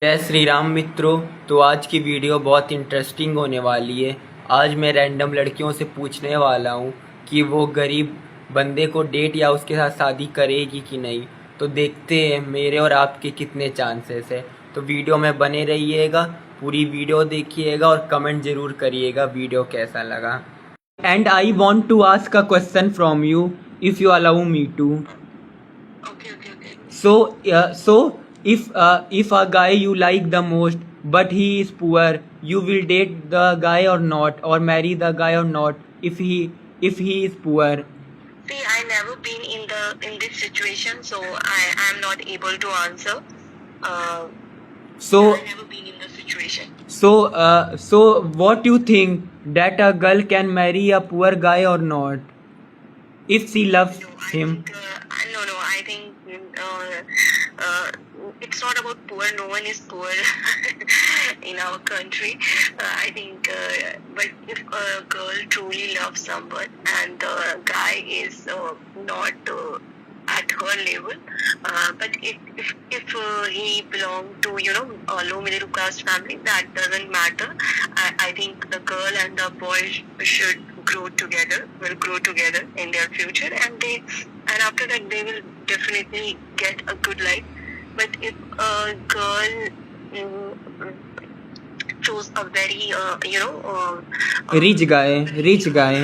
जय श्री राम मित्रों। तो आज की वीडियो बहुत इंटरेस्टिंग होने वाली है। आज मैं रैंडम लड़कियों से पूछने वाला हूँ कि वो गरीब बंदे को डेट या उसके साथ शादी करेगी कि नहीं। तो देखते हैं मेरे और आपके कितने चांसेस है। तो वीडियो में बने रहिएगा, पूरी वीडियो देखिएगा और कमेंट ज़रूर करिएगा वीडियो कैसा लगा। And I want to ask a question from you if you allow me to. Okay. So if a guy you like the most but he is poor, you will date the guy or not, or marry the guy or not if he is poor. See, I never been in this situation, so I am not able to answer. Uh, So I never been in the situation. so what you think that a girl can marry a poor guy or not if she loves No, I him? think no. I think it's not about poor. No one is poor in our country. I think, but if a girl truly loves someone and the guy is not at her level, but if he belong to a low middle class family, that doesn't matter. I think the girl and the boy should will grow together in their future, and after that they will definitely get a good life. But if a girl chose a very Rich guy, rich guy.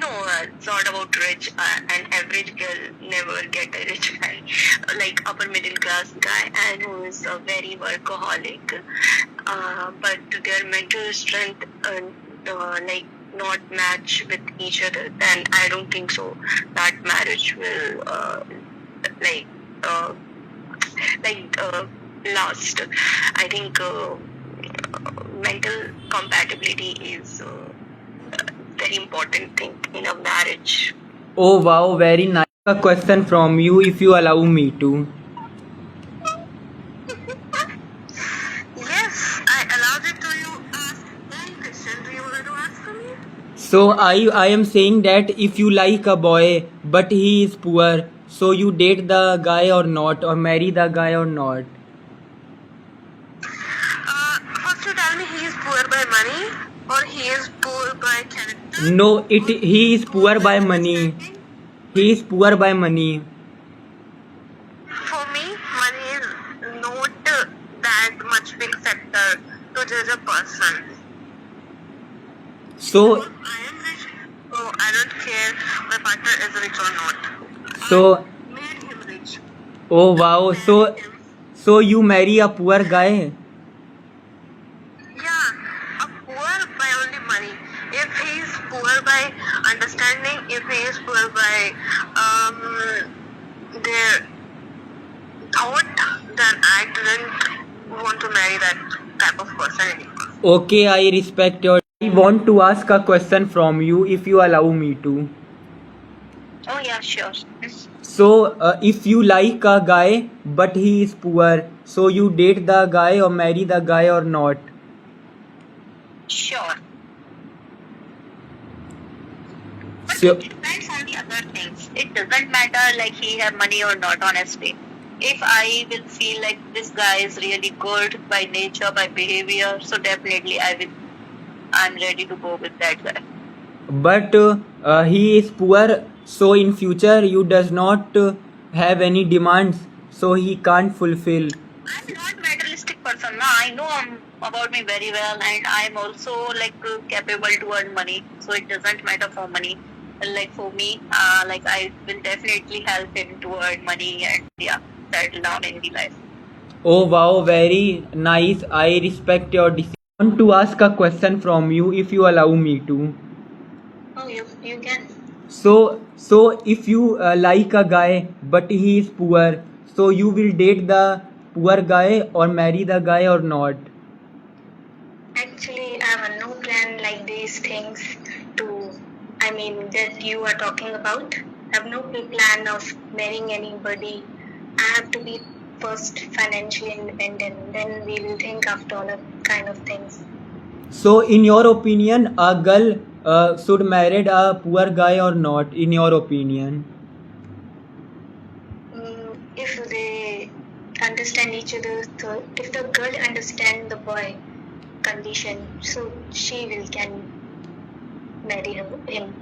no, it's not about rich. An average girl never get a rich guy, like upper middle class guy, and who is a very workaholic. But their mental strength, like not match with each other, then I don't think so. That marriage will like uh, last. I think mental compatibility is very important thing in a marriage. Oh wow, very nice. A question from you if you allow me to. Yes, I allowed it to you. Ask any question. Do you want to ask for me? So I am saying that if you like a boy but he is poor, so you date the guy or not, or marry the guy or not. First you tell me he is poor by money or he is poor by character. No, he is poor by money. He is poor by money. For me, money is not that much big factor to judge a person. So I am rich, so I don't care my partner is rich or not. so I made him rich. oh wow. So you marry a poor guy. Yeah, a poor by only money. If he is poor by understanding, if he is poor by their thought, then I didn't want to marry that type of person anymore. Okay, I respect your. I want to ask a question from you if you allow me to. Oh yeah, sure. So, if you like a guy but he is poor, so you date the guy or marry the guy or not? Sure. But So, it depends on the other things. It doesn't matter like he have money or not, honestly. If I will feel like this guy is really good by nature, by behavior, so definitely I'm ready to go with that guy. but he is poor, so in future you does not have any demands, so he can't fulfill. I'm not materialistic person. No, I know about me very well, and I'm also capable to earn money. So it doesn't matter for money. Like for me, like I will definitely help him to earn money and settle down in the life. Oh wow, very nice. I respect your decision. I want to ask a question from you if you allow me to. Oh, you can. So if you like a guy but he is poor, so you will date the poor guy or marry the guy or not? Actually, I have no plan like these things that you are talking about. I have no plan of marrying anybody. I have to be first financially independent. Then we will think after all kind of things. So in your opinion, a girl should marry a poor guy or not? In your opinion? If they understand understand each other. So if the girl understand the boy condition, so she will can marry him.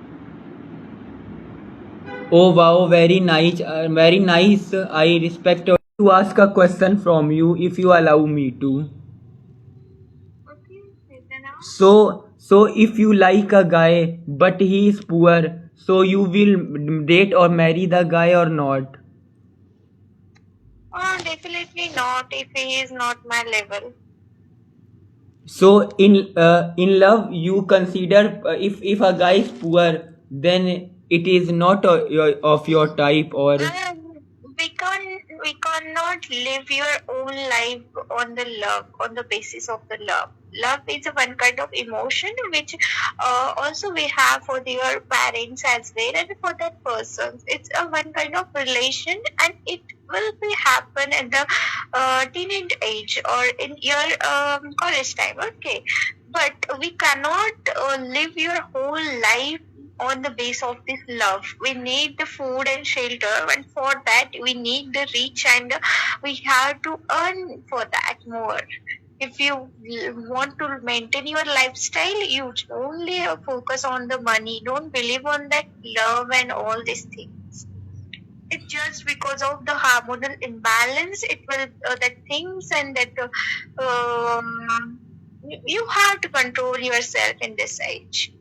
Oh wow, very nice, very nice. I respect your to ask a question from you if you allow me to. Okay, then So if you like a guy but he is poor, so you will date or marry the guy or not? definitely not if he is not my level. So in love you consider if a guy is poor, then it is not of your type or. We cannot live your own life on the love, on the basis of the love. Love is a one kind of emotion which also we have for your parents as well and for that person. It's a one kind of relation and it will be happen in the teenage age or in your college time. Okay, but we cannot live your whole life on the base of this love. We need the food and shelter, and for that we need the rich, and we have to earn for that more. If you want to maintain your lifestyle, you only focus on the money. Don't believe on that love and all these things. It's just because of the hormonal imbalance. It will that things and that you have to control yourself in this age.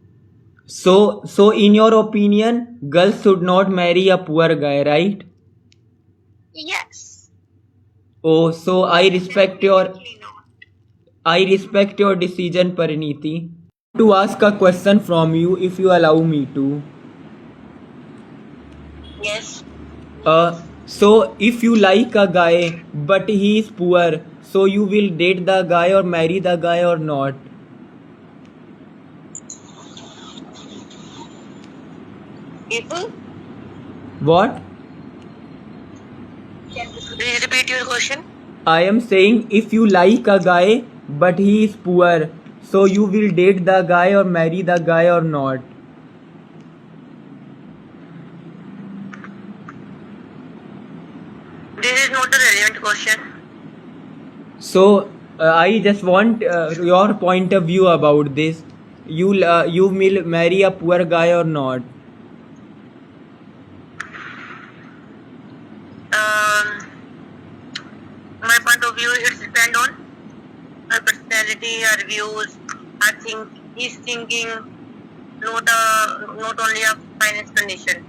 So in your opinion, girls should not marry a poor guy, right? Yes. Oh, so Definitely not. I respect your decision, Pariniti. To ask a question from you, if you allow me to. Yes. So if you like a guy but he is poor, so you will date the guy or marry the guy or not? People, What? will you repeat your question? I am saying if you like a guy but he is poor, so you will date the guy or marry the guy or not? This is not a relevant question. So I just want your point of view about this. You will marry a poor guy or not? My point of view, it depends on her personality, her views, her his thinking, not only a finance condition.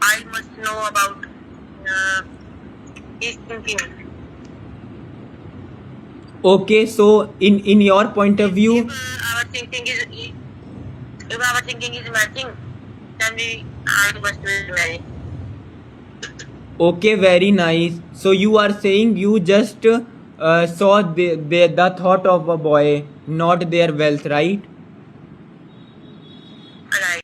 I must know about his thinking. Okay, so in your point of view, If our thinking is matching, then I must marry. okay, very nice. So you are saying you just saw the thought of a boy, not their wealth, right? Right.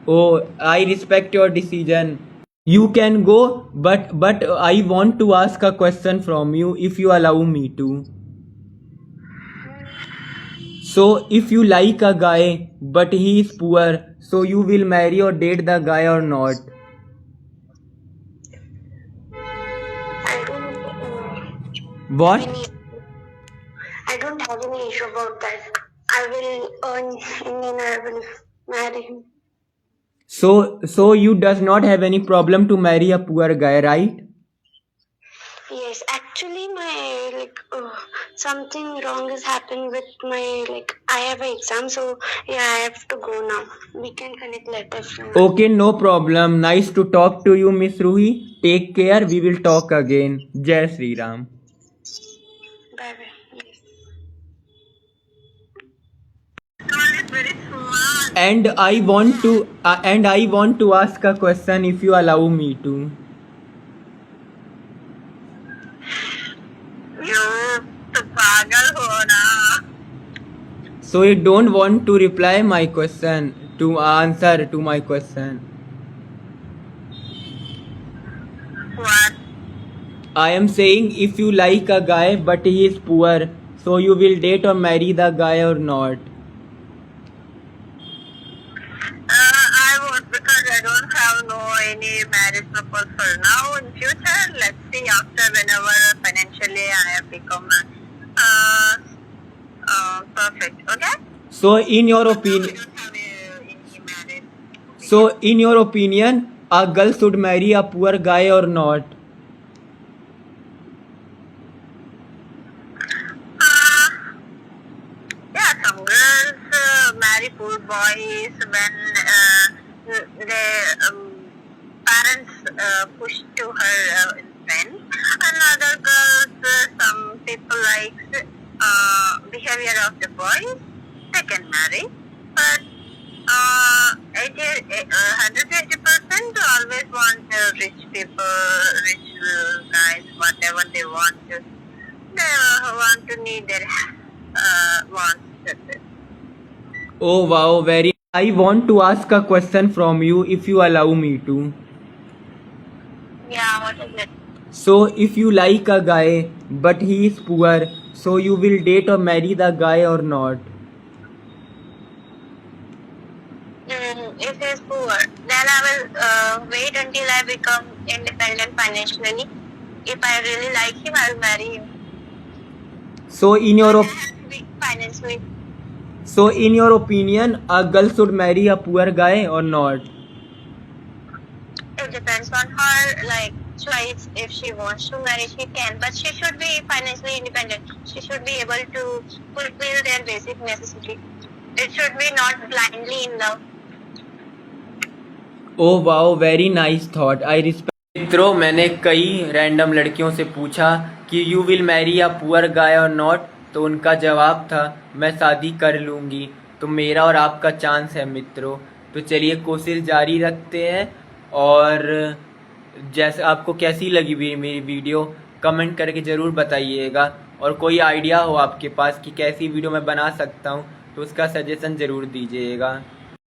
Oh, I respect your decision. You can go, but I want to ask a question from you if you allow me to. So if you like a guy but he is poor, so you will marry or date the guy or not? I don't What? I don't have any issue about that. I will earn and then I will marry him. So you does not have any problem to marry a poor guy, right? Yes, actually, my something wrong has happened with my I have an exam, so yeah, I have to go now. We can connect later. Okay, no problem. Nice to talk to you, Miss Ruhi. Take care. We will talk again. Jai Sri Ram. Bye bye. Yes. It's very smart. And I want to ask a question if you allow me to. You तो पागल हो ना. So you don't want to reply my question, to answer to my question. What? I am saying if you like a guy but he is poor, so you will date or marry the guy or not? I won't because I don't have no any marriage propose for now. In future, let's see after whenever financially I have become perfect. Okay? So in your I opinion, don't have any marriage. so in your opinion, a girl should marry a poor guy or not? Uh, yeah, some girls marry poor boys when their parents push to her friends. And other girls, some people like behavior of the boys, they can marry. But 180% always want rich people, rich guys, whatever they want to. They want to need their wants. That's it. Oh wow, very. I want to ask a question from you if you allow me to. Yeah, what is it? So if you like a guy but he is poor, so you will date or marry the guy or not? If he's poor, then I will wait until I become independent financially. If I really like him, I will marry him. So in your But I op- have to be financially. so in your opinion, a girl should marry a poor guy or not? It depends on her choice. If she wants to marry, she can. But she should be financially independent. She should be able to fulfill their basic necessity. It should be not blindly in love. Oh wow, very nice thought, I respect. मित्रों, मैंने कई random लड़कियों से पूछा कि you will marry a poor guy और not, तो उनका जवाब था मैं शादी कर लूँगी। तो मेरा और आपका चांस है मित्रों। तो चलिए कोशिश जारी रखते हैं। और जैसे आपको कैसी लगी मेरी वीडियो कमेंट करके ज़रूर बताइएगा। और कोई आइडिया हो आपके पास कि कैसी वीडियो मैं बना सकता हूँ तो उसका सजेशन ज़रूर दीजिएगा।